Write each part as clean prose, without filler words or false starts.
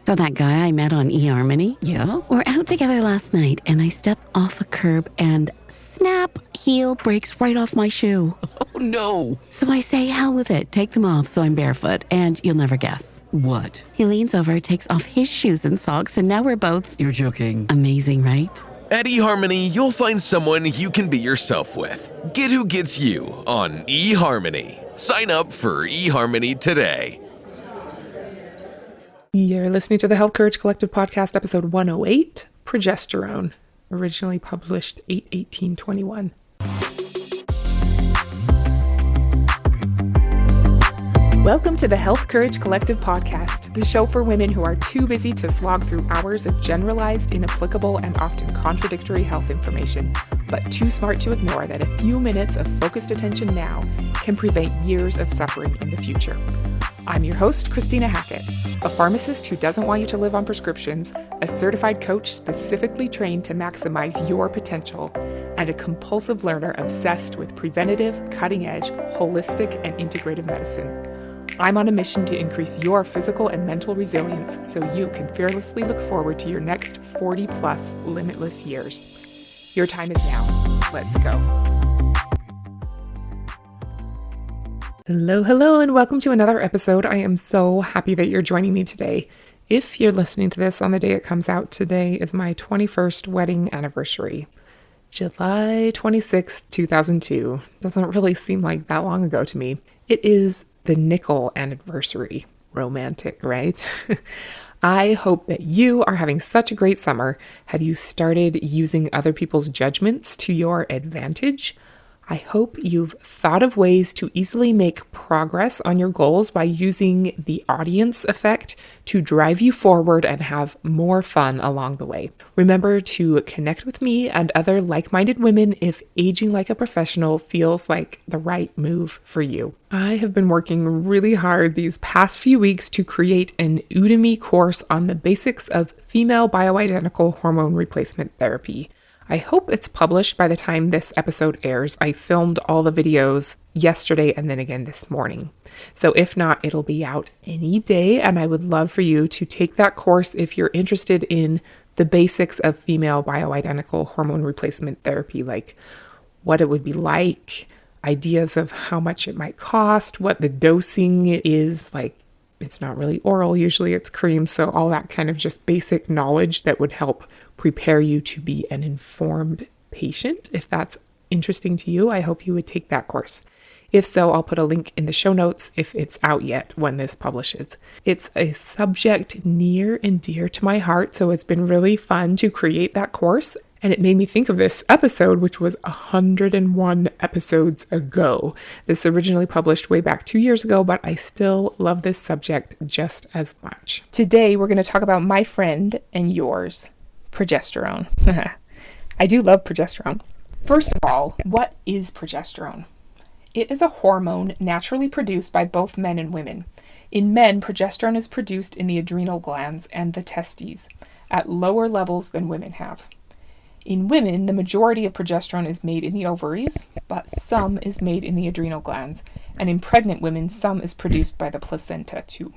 So that guy I met on eHarmony? Yeah. We're out together last night and I step off a curb and snap, heel breaks right off my shoe. Oh no. So I say, hell with it, take them off so I'm barefoot, and you'll never guess. What? He leans over, takes off his shoes and socks, and now we're both... You're joking. Amazing, right? At eHarmony, you'll find someone you can be yourself with. Get who gets you on eHarmony. Sign up for eHarmony today. You're listening to the Health Courage Collective podcast, episode 108, Progesterone, originally published 8/18/21. Welcome to the Health Courage Collective podcast, the show for women who are too busy to slog through hours of generalized, inapplicable, and often contradictory health information, but too smart to ignore that a few minutes of focused attention now can prevent years of suffering in the future. I'm your host, Christina Hackett, a pharmacist who doesn't want you to live on prescriptions, a certified coach specifically trained to maximize your potential, and a compulsive learner obsessed with preventative, cutting-edge, holistic, and integrative medicine. I'm on a mission to increase your physical and mental resilience so you can fearlessly look forward to your next 40-plus limitless years. Your time is now. Let's go. Hello, and welcome to another episode. I am so happy that you're joining me today. If you're listening to this on the day it comes out, today is my 21st wedding anniversary. July 26, 2002. Doesn't really seem like that long ago to me. It is the nickel anniversary. Romantic, right? I hope that you are having such a great summer. Have you started using other people's judgments to your advantage? I hope you've thought of ways to easily make progress on your goals by using the audience effect to drive you forward and have more fun along the way. Remember to connect with me and other like-minded women if aging like a professional feels like the right move for you. I have been working really hard these past few weeks to create an Udemy course on the basics of female bioidentical hormone replacement therapy. I hope it's published by the time this episode airs. I filmed all the videos yesterday and then again this morning. So if not, it'll be out any day, and I would love for you to take that course if you're interested in the basics of female bioidentical hormone replacement therapy, like what it would be like, ideas of how much it might cost, what the dosing is like. It's not really oral, usually it's cream, so all that kind of just basic knowledge that would help prepare you to be an informed patient. If that's interesting to you, I hope you would take that course. If so, I'll put a link in the show notes if it's out yet when this publishes. It's a subject near and dear to my heart, so it's been really fun to create that course. And it made me think of this episode, which was 101 episodes ago. This originally published way back 2 years ago, but I still love this subject just as much. Today, we're going to talk about my friend and yours, progesterone. I do love progesterone. First of all, what is progesterone? It is a hormone naturally produced by both men and women. In men, progesterone is produced in the adrenal glands and the testes at lower levels than women have. In women, the majority of progesterone is made in the ovaries, but some is made in the adrenal glands, and in pregnant women, some is produced by the placenta too.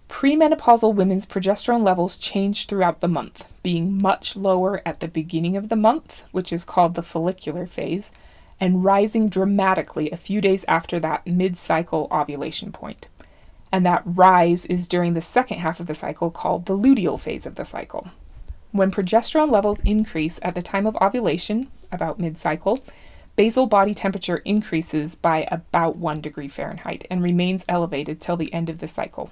Premenopausal women's progesterone levels change throughout the month, being much lower at the beginning of the month, which is called the follicular phase, and rising dramatically a few days after that mid-cycle ovulation point. And that rise is during the second half of the cycle, called the luteal phase of the cycle. When progesterone levels increase at the time of ovulation, about mid-cycle, basal body temperature increases by about 1 degree Fahrenheit and remains elevated till the end of the cycle.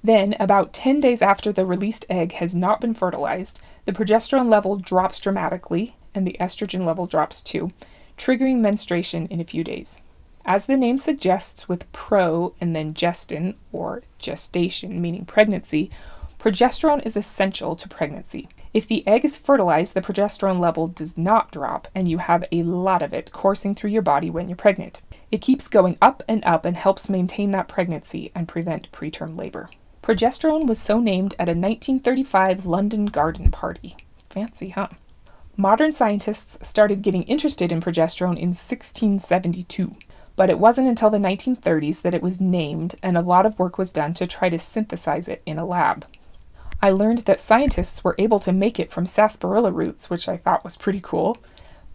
Then, about 10 days after the released egg has not been fertilized, the progesterone level drops dramatically, and the estrogen level drops too, triggering menstruation in a few days. As the name suggests, with pro and then gestin, or gestation, meaning pregnancy, progesterone is essential to pregnancy. If the egg is fertilized, the progesterone level does not drop, and you have a lot of it coursing through your body when you're pregnant. It keeps going up and helps maintain that pregnancy and prevent preterm labor. Progesterone was so named at a 1935 London garden party. Fancy, huh? Modern scientists started getting interested in progesterone in 1672, but it wasn't until the 1930s that it was named, and a lot of work was done to try to synthesize it in a lab. I learned that scientists were able to make it from sarsaparilla roots, which I thought was pretty cool,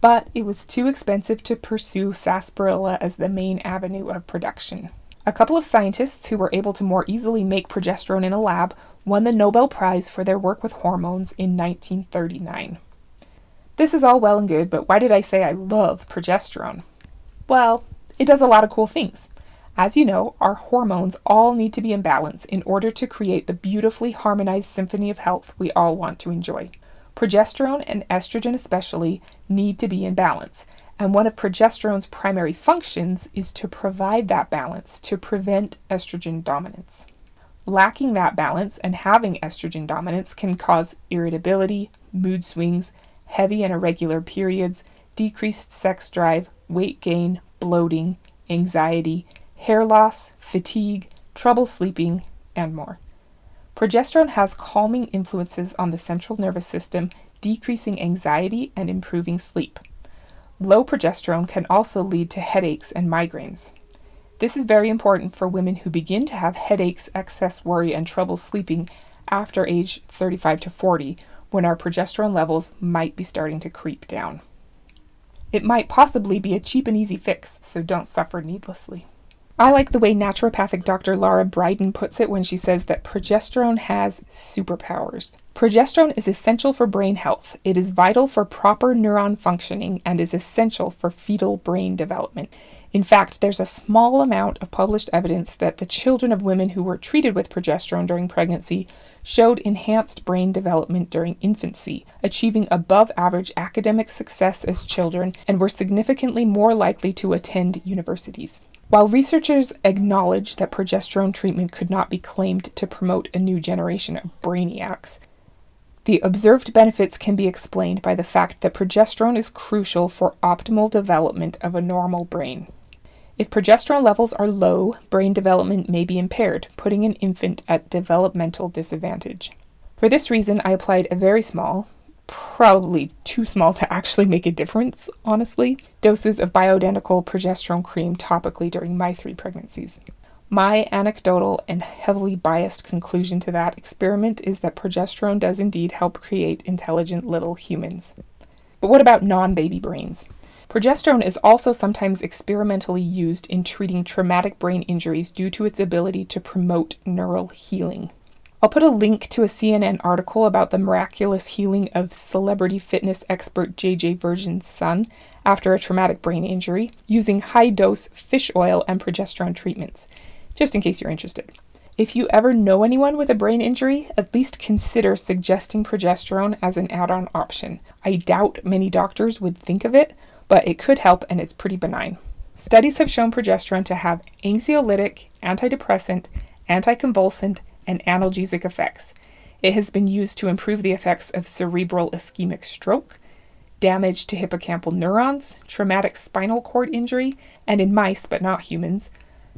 but it was too expensive to pursue sarsaparilla as the main avenue of production. A couple of scientists who were able to more easily make progesterone in a lab won the Nobel Prize for their work with hormones in 1939. This is all well and good, but why did I say I love progesterone? Well, it does a lot of cool things. As you know, our hormones all need to be in balance in order to create the beautifully harmonized symphony of health we all want to enjoy. Progesterone and estrogen especially need to be in balance, and one of progesterone's primary functions is to provide that balance to prevent estrogen dominance. Lacking that balance and having estrogen dominance can cause irritability, mood swings, heavy and irregular periods, decreased sex drive, weight gain, bloating, anxiety, hair loss, fatigue, trouble sleeping, and more. Progesterone has calming influences on the central nervous system, decreasing anxiety and improving sleep. Low progesterone can also lead to headaches and migraines. This is very important for women who begin to have headaches, excess worry, and trouble sleeping after age 35 to 40, when our progesterone levels might be starting to creep down. It might possibly be a cheap and easy fix, so don't suffer needlessly. I like the way naturopathic Dr. Laura Briden puts it when she says that progesterone has superpowers. Progesterone is essential for brain health. It is vital for proper neuron functioning and is essential for fetal brain development. In fact, there's a small amount of published evidence that the children of women who were treated with progesterone during pregnancy showed enhanced brain development during infancy, achieving above average academic success as children, and were significantly more likely to attend universities. While researchers acknowledge that progesterone treatment could not be claimed to promote a new generation of brainiacs, the observed benefits can be explained by the fact that progesterone is crucial for optimal development of a normal brain. If progesterone levels are low, brain development may be impaired, putting an infant at developmental disadvantage. For this reason, I applied a very small, probably too small to actually make a difference, honestly, doses of bioidentical progesterone cream topically during my 3 pregnancies. My anecdotal and heavily biased conclusion to that experiment is that progesterone does indeed help create intelligent little humans. But what about non-baby brains? Progesterone is also sometimes experimentally used in treating traumatic brain injuries due to its ability to promote neural healing. I'll put a link to a CNN article about the miraculous healing of celebrity fitness expert JJ Virgin's son after a traumatic brain injury using high-dose fish oil and progesterone treatments, just in case you're interested. If you ever know anyone with a brain injury, at least consider suggesting progesterone as an add-on option. I doubt many doctors would think of it, but it could help and it's pretty benign. Studies have shown progesterone to have anxiolytic, antidepressant, anticonvulsant, and analgesic effects. It has been used to improve the effects of cerebral ischemic stroke, damage to hippocampal neurons, traumatic spinal cord injury, and in mice, but not humans,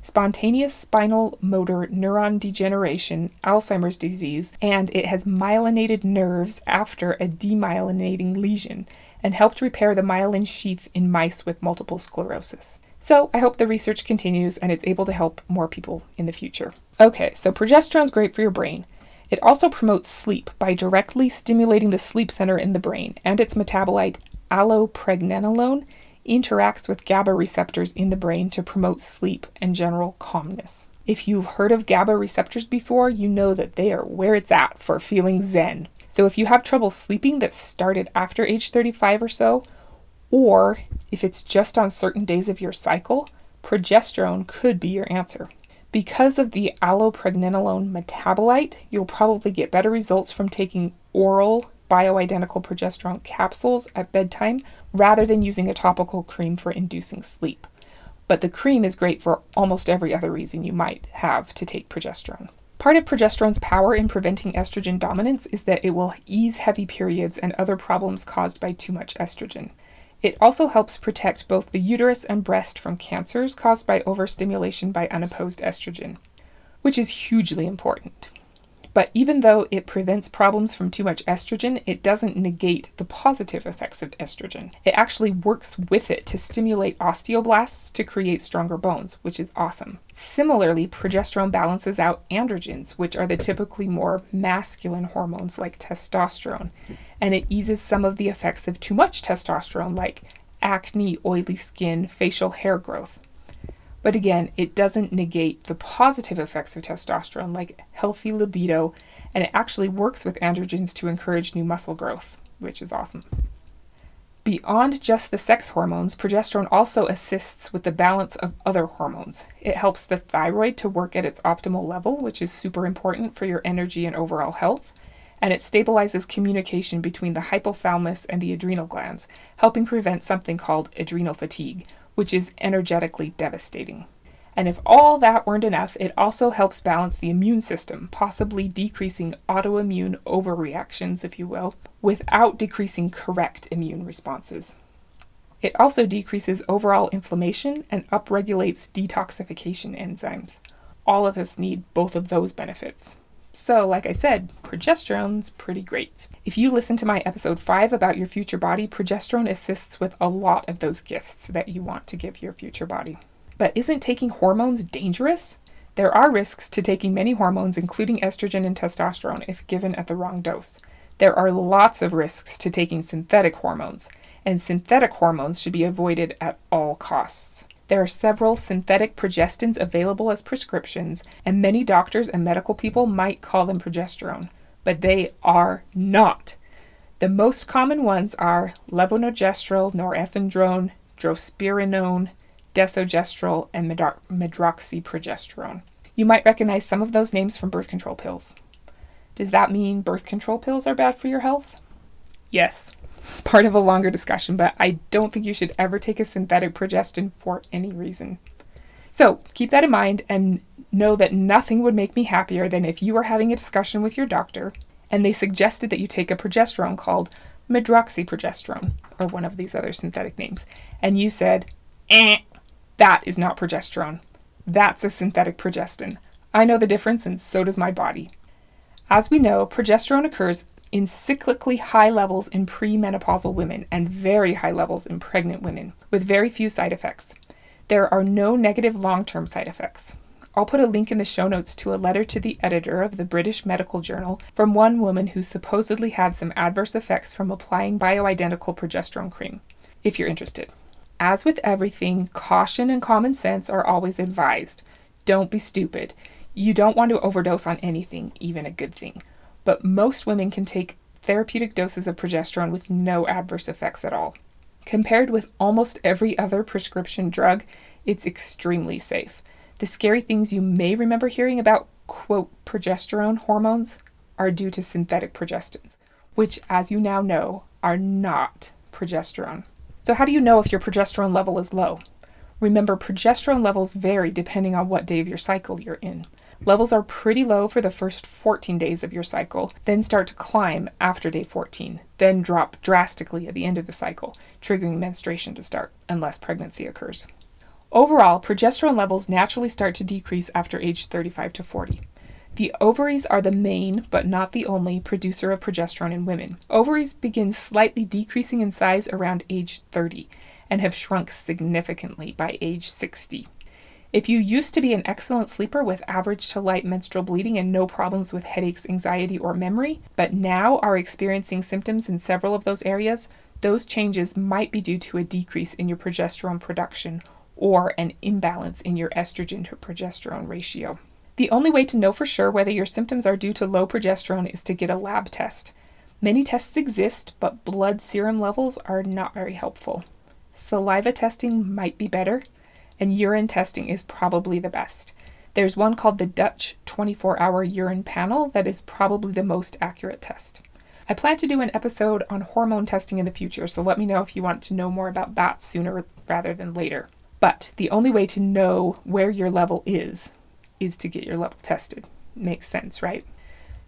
spontaneous spinal motor neuron degeneration, Alzheimer's disease, and it has myelinated nerves after a demyelinating lesion and helped repair the myelin sheath in mice with multiple sclerosis. So I hope the research continues and it's able to help more people in the future. Okay, so progesterone's great for your brain. It also promotes sleep by directly stimulating the sleep center in the brain, and its metabolite allopregnanolone interacts with GABA receptors in the brain to promote sleep and general calmness. If you've heard of GABA receptors before, you know that they are where it's at for feeling zen. So if you have trouble sleeping that started after age 35 or so, or if it's just on certain days of your cycle, progesterone could be your answer. Because of the allopregnanolone metabolite, you'll probably get better results from taking oral bioidentical progesterone capsules at bedtime rather than using a topical cream for inducing sleep. But the cream is great for almost every other reason you might have to take progesterone. Part of progesterone's power in preventing estrogen dominance is that it will ease heavy periods and other problems caused by too much estrogen. It also helps protect both the uterus and breast from cancers caused by overstimulation by unopposed estrogen, which is hugely important. But even though it prevents problems from too much estrogen, it doesn't negate the positive effects of estrogen. It actually works with it to stimulate osteoblasts to create stronger bones, which is awesome. Similarly, progesterone balances out androgens, which are the typically more masculine hormones like testosterone, and it eases some of the effects of too much testosterone like acne, oily skin, facial hair growth. But again, it doesn't negate the positive effects of testosterone like healthy libido, and it actually works with androgens to encourage new muscle growth, which is awesome. Beyond just the sex hormones, progesterone also assists with the balance of other hormones. It helps the thyroid to work at its optimal level, which is super important for your energy and overall health. And it stabilizes communication between the hypothalamus and the adrenal glands, helping prevent something called adrenal fatigue, which is energetically devastating. And if all that weren't enough, it also helps balance the immune system, possibly decreasing autoimmune overreactions, if you will, without decreasing correct immune responses. It also decreases overall inflammation and upregulates detoxification enzymes. All of us need both of those benefits. So, like I said, progesterone's pretty great. If you listen to my episode 5 about your future body, progesterone assists with a lot of those gifts that you want to give your future body. But isn't taking hormones dangerous? There are risks to taking many hormones, including estrogen and testosterone, if given at the wrong dose. There are lots of risks to taking synthetic hormones, and synthetic hormones should be avoided at all costs. There are several synthetic progestins available as prescriptions, and many doctors and medical people might call them progesterone, but they are not. The most common ones are levonorgestrel, norethindrone, drospirenone, desogestrel, and medroxyprogesterone. You might recognize some of those names from birth control pills. Does that mean birth control pills are bad for your health? Yes. Part of a longer discussion, but I don't think you should ever take a synthetic progestin for any reason. So keep that in mind and know that nothing would make me happier than if you were having a discussion with your doctor and they suggested that you take a progesterone called medroxyprogesterone, or one of these other synthetic names, and you said, that is not progesterone. That's a synthetic progestin. I know the difference, and so does my body. As we know, progesterone occurs in cyclically high levels in premenopausal women and very high levels in pregnant women, with very few side effects. There are no negative long-term side effects. I'll put a link in the show notes to a letter to the editor of the British Medical Journal from one woman who supposedly had some adverse effects from applying bioidentical progesterone cream, if you're interested. As with everything, caution and common sense are always advised. Don't be stupid. You don't want to overdose on anything, even a good thing. But most women can take therapeutic doses of progesterone with no adverse effects at all. Compared with almost every other prescription drug, it's extremely safe. The scary things you may remember hearing about, quote, progesterone hormones are due to synthetic progestins, which, as you now know, are not progesterone. So how do you know if your progesterone level is low? Remember, progesterone levels vary depending on what day of your cycle you're in. Levels are pretty low for the first 14 days of your cycle, then start to climb after day 14, then drop drastically at the end of the cycle, triggering menstruation to start, unless pregnancy occurs. Overall, progesterone levels naturally start to decrease after age 35 to 40. The ovaries are the main, but not the only, producer of progesterone in women. Ovaries begin slightly decreasing in size around age 30 and have shrunk significantly by age 60. If you used to be an excellent sleeper with average to light menstrual bleeding and no problems with headaches, anxiety, or memory, but now are experiencing symptoms in several of those areas, those changes might be due to a decrease in your progesterone production or an imbalance in your estrogen to progesterone ratio. The only way to know for sure whether your symptoms are due to low progesterone is to get a lab test. Many tests exist, but blood serum levels are not very helpful. Saliva testing might be better, and urine testing is probably the best. There's one called the Dutch 24-hour urine panel that is probably the most accurate test. I plan to do an episode on hormone testing in the future, so let me know if you want to know more about that sooner rather than later. But the only way to know where your level is to get your level tested. Makes sense, right?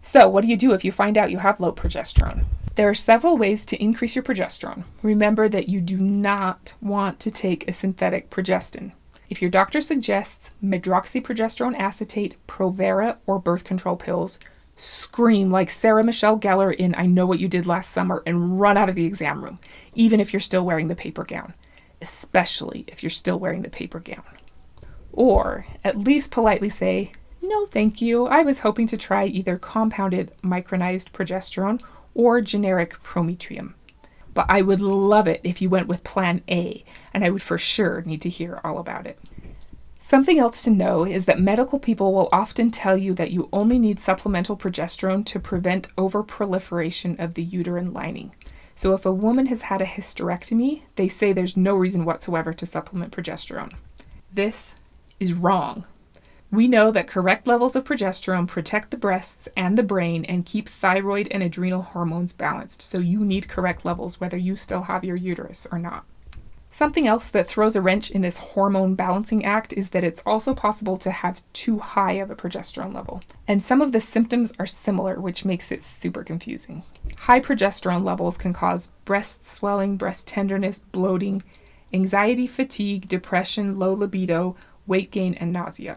So what do you do if you find out you have low progesterone? There are several ways to increase your progesterone. Remember that you do not want to take a synthetic progestin. If your doctor suggests medroxyprogesterone acetate, Provera, or birth control pills, Scream like Sarah Michelle Gellar in I Know What You Did Last Summer and run out of the exam room, even if you're still wearing the paper gown, especially if you're still wearing the paper gown. Or at least politely say, no thank you, I was hoping to try either compounded micronized progesterone or generic prometrium. But I would love it if you went with plan A, and I would for sure need to hear all about it. Something else to know is that medical people will often tell you that you only need supplemental progesterone to prevent overproliferation of the uterine lining. So if a woman has had a hysterectomy, they say there's no reason whatsoever to supplement progesterone. This is wrong. We know that correct levels of progesterone protect the breasts and the brain and keep thyroid and adrenal hormones balanced, so you need correct levels whether you still have your uterus or not. Something else that throws a wrench in this hormone balancing act is that it's also possible to have too high of a progesterone level. And some of the symptoms are similar, which makes it super confusing. High progesterone levels can cause breast swelling, breast tenderness, bloating, anxiety, fatigue, depression, low libido, weight gain, and nausea.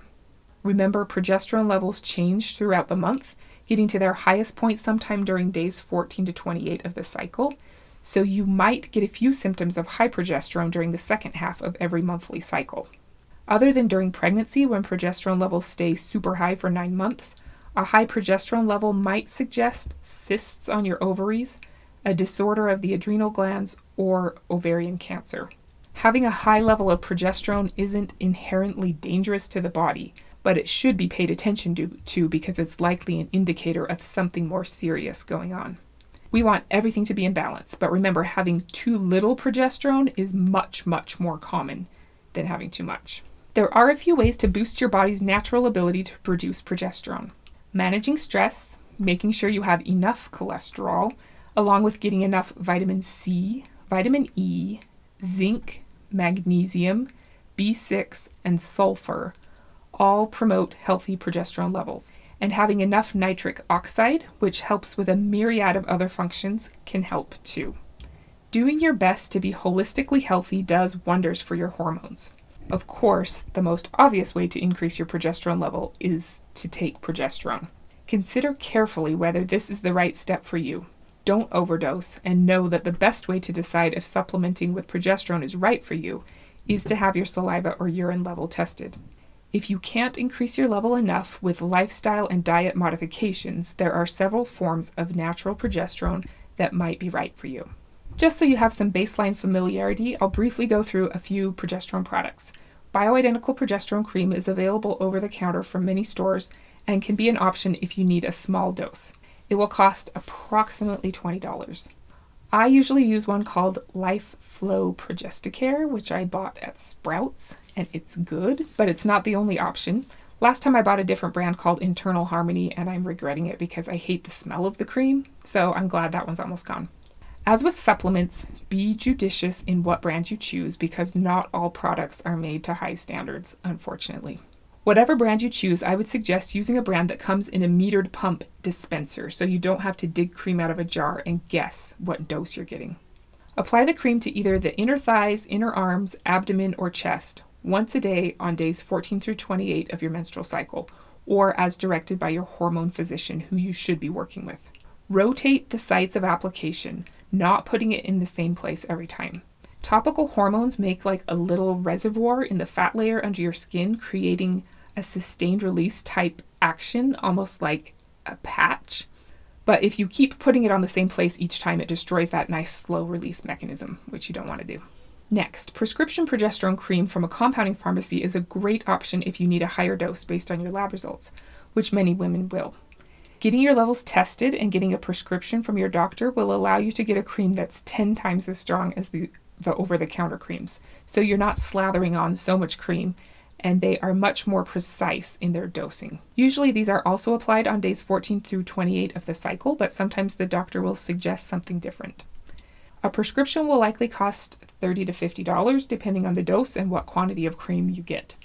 Remember, progesterone levels change throughout the month, getting to their highest point sometime during days 14 to 28 of the cycle. So you might get a few symptoms of high progesterone during the second half of every monthly cycle. Other than during pregnancy, when progesterone levels stay super high for 9 months, a high progesterone level might suggest cysts on your ovaries, a disorder of the adrenal glands, or ovarian cancer. Having a high level of progesterone isn't inherently dangerous to the body, but it should be paid attention to because it's likely an indicator of something more serious going on. We want everything to be in balance, but remember, having too little progesterone is much, much more common than having too much. There are a few ways to boost your body's natural ability to produce progesterone. Managing stress, making sure you have enough cholesterol, along with getting enough vitamin C, vitamin E, zinc, magnesium, B6, and sulfur all promote healthy progesterone levels. And having enough nitric oxide, which helps with a myriad of other functions, can help too. Doing your best to be holistically healthy does wonders for your hormones. Of course, the most obvious way to increase your progesterone level is to take progesterone. Consider carefully whether this is the right step for you. Don't overdose, and know that the best way to decide if supplementing with progesterone is right for you is to have your saliva or urine level tested. If you can't increase your level enough with lifestyle and diet modifications, there are several forms of natural progesterone that might be right for you. Just so you have some baseline familiarity, I'll briefly go through a few progesterone products. Bioidentical progesterone cream is available over the counter from many stores and can be an option if you need a small dose. It will cost approximately $20. I usually use one called Life Flow Progesticare, which I bought at Sprouts, and it's good, but it's not the only option. Last time I bought a different brand called Internal Harmony, and I'm regretting it because I hate the smell of the cream, so I'm glad that one's almost gone. As with supplements, be judicious in what brand you choose because not all products are made to high standards, unfortunately. Whatever brand you choose, I would suggest using a brand that comes in a metered pump dispenser so you don't have to dig cream out of a jar and guess what dose you're getting. Apply the cream to either the inner thighs, inner arms, abdomen, or chest once a day on days 14 through 28 of your menstrual cycle, or as directed by your hormone physician who you should be working with. Rotate the sites of application, not putting it in the same place every time. Topical hormones make like a little reservoir in the fat layer under your skin, creating a sustained release type action, almost like a patch. But if you keep putting it on the same place each time, it destroys that nice slow release mechanism, which you don't want to do. Next, prescription progesterone cream from a compounding pharmacy is a great option if you need a higher dose based on your lab results, which many women will. Getting your levels tested and getting a prescription from your doctor will allow you to get a cream that's 10 times as strong as the over-the-counter creams. So you're not slathering on so much cream, and they are much more precise in their dosing. Usually these are also applied on days 14 through 28 of the cycle, but sometimes the doctor will suggest something different. A prescription will likely cost $30 to $50 depending on the dose and what quantity of cream you get.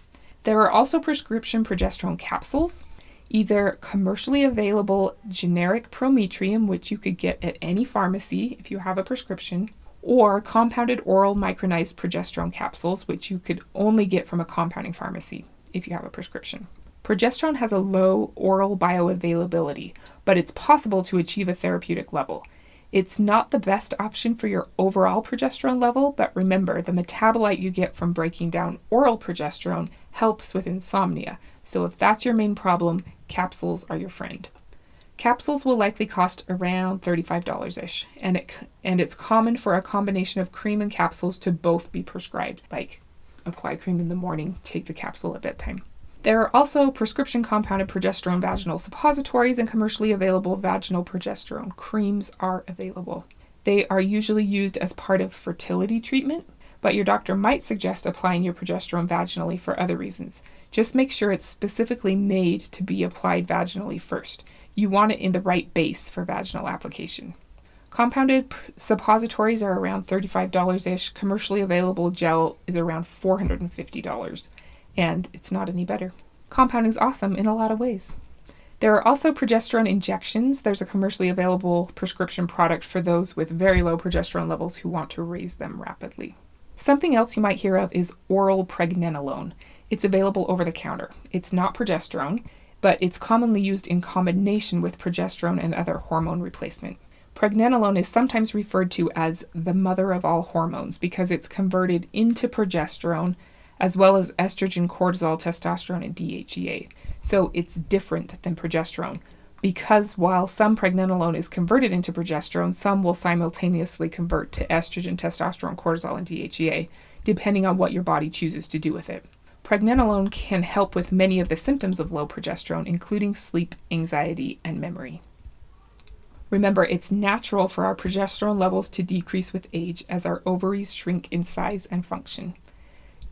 There are also prescription progesterone capsules, either commercially available generic prometrium, which you could get at any pharmacy if you have a prescription, or compounded oral micronized progesterone capsules, which you could only get from a compounding pharmacy if you have a prescription. Progesterone has a low oral bioavailability, but it's possible to achieve a therapeutic level. It's not the best option for your overall progesterone level, but remember, the metabolite you get from breaking down oral progesterone helps with insomnia. So if that's your main problem, capsules are your friend. Capsules will likely cost around $35-ish, and it's common for a combination of cream and capsules to both be prescribed, like apply cream in the morning, take the capsule at bedtime. There are also prescription compounded progesterone vaginal suppositories and commercially available vaginal progesterone creams are available. They are usually used as part of fertility treatment, but your doctor might suggest applying your progesterone vaginally for other reasons. Just make sure it's specifically made to be applied vaginally first. You want it in the right base for vaginal application. Compounded suppositories are around $35-ish. Commercially available gel is around $450. And it's not any better. Compounding is awesome in a lot of ways. There are also progesterone injections. There's a commercially available prescription product for those with very low progesterone levels who want to raise them rapidly. Something else you might hear of is oral pregnenolone. It's available over the counter. It's not progesterone, but it's commonly used in combination with progesterone and other hormone replacement. Pregnenolone is sometimes referred to as the mother of all hormones because it's converted into progesterone as well as estrogen, cortisol, testosterone, and DHEA. So it's different than progesterone because while some pregnenolone is converted into progesterone, some will simultaneously convert to estrogen, testosterone, cortisol, and DHEA, depending on what your body chooses to do with it. Pregnenolone can help with many of the symptoms of low progesterone, including sleep, anxiety, and memory. Remember, it's natural for our progesterone levels to decrease with age as our ovaries shrink in size and function.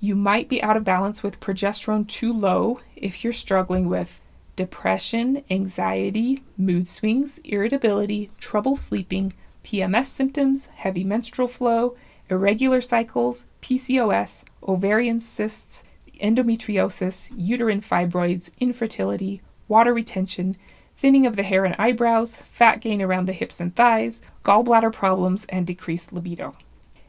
You might be out of balance with progesterone too low if you're struggling with depression, anxiety, mood swings, irritability, trouble sleeping, PMS symptoms, heavy menstrual flow, irregular cycles, PCOS, ovarian cysts, endometriosis, uterine fibroids, infertility, water retention, thinning of the hair and eyebrows, fat gain around the hips and thighs, gallbladder problems, and decreased libido.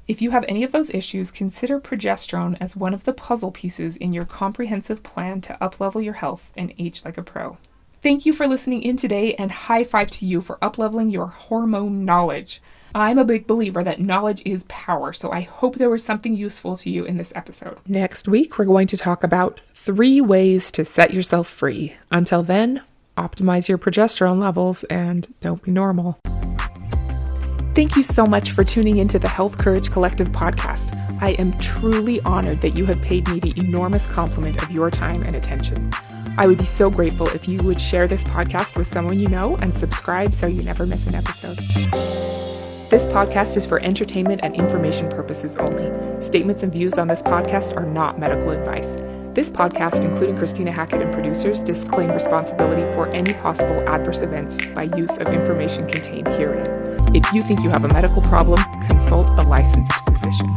If you have any of those issues, consider progesterone as one of the puzzle pieces in your comprehensive plan to uplevel your health and age like a pro. Thank you for listening in today, and high five to you for upleveling your hormone knowledge. I'm a big believer that knowledge is power, so I hope there was something useful to you in this episode. Next week, we're going to talk about 3 ways to set yourself free. Until then, optimize your progesterone levels and don't be normal. Thank you so much for tuning into the Health Courage Collective podcast. I am truly honored that you have paid me the enormous compliment of your time and attention. I would be so grateful if you would share this podcast with someone you know and subscribe so you never miss an episode. This podcast is for entertainment and information purposes only. Statements and views on this podcast are not medical advice. This podcast, including Christina Hackett and producers, disclaim responsibility for any possible adverse events by use of information contained herein. If you think you have a medical problem, consult a licensed physician.